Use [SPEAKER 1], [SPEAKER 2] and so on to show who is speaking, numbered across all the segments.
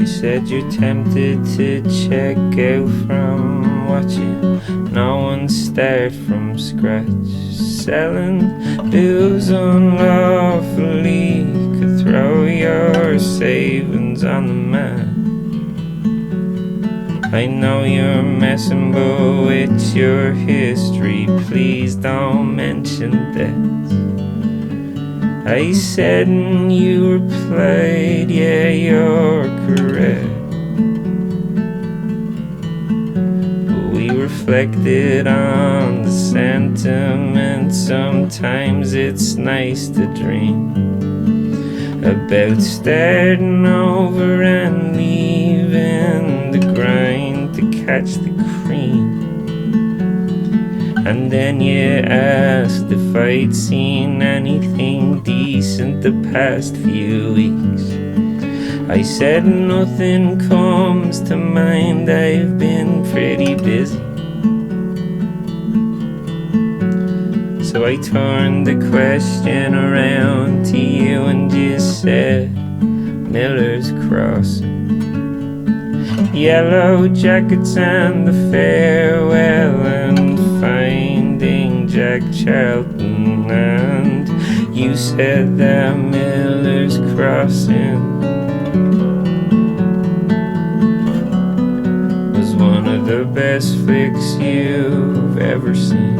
[SPEAKER 1] You said you're tempted to check out from watching no one start from scratch. Selling bills unlawfully could throw your savings on the mat. I know you're messing, but with your history, please don't mention that. I said and you replied, yeah, you're correct. But we reflected on the sentiment. Sometimes it's nice to dream about starting over and leaving the grind to catch the cream. And then you asked if I'd seen anything decent the past few weeks. I said nothing comes to mind, I've been pretty busy. So I turned the question around to you and just said, Miller's Crossing. Yellow jackets and the farewell and finding Jack Charlton. And you said that Miller's Crossing was one of the best flicks you've ever seen.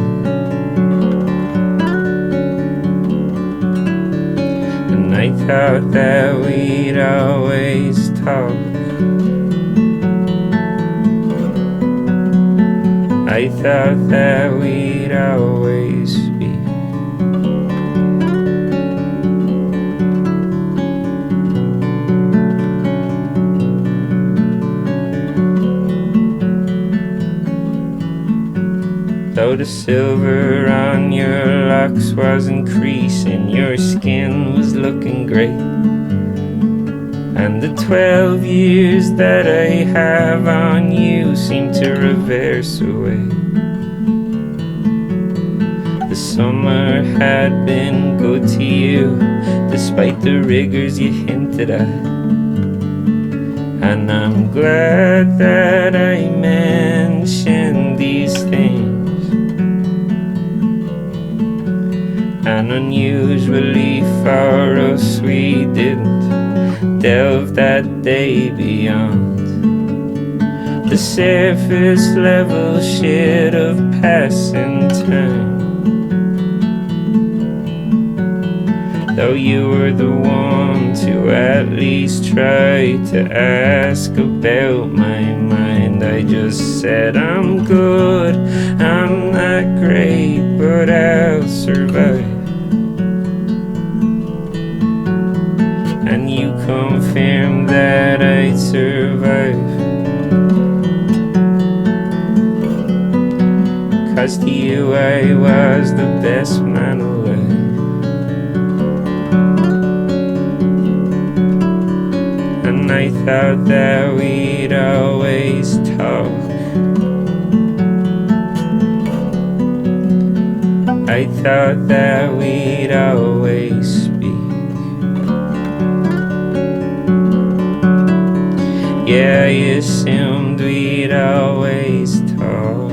[SPEAKER 1] And I thought that we'd always talk. I thought that we'd always speak. Though the silver on your locks was increasing, your skin was looking great. And the 12 years that I have on you seem to reverse away. The summer had been good to you, despite the rigors you hinted at. And I'm glad that I mentioned these things. And unusually for us, we didn't delve that day beyond the surface level shit of passing time. Though you were the one to at least try to ask about my mind, I just said I'm good, I'm not great, but I'll survive. And you confirmed that I'd survive. 'Cause to you I was the best man alive. And I thought that we'd always talk. I thought that we'd always speak. Yeah, I assumed we'd always talk.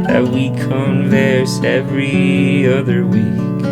[SPEAKER 1] That we converse every other week.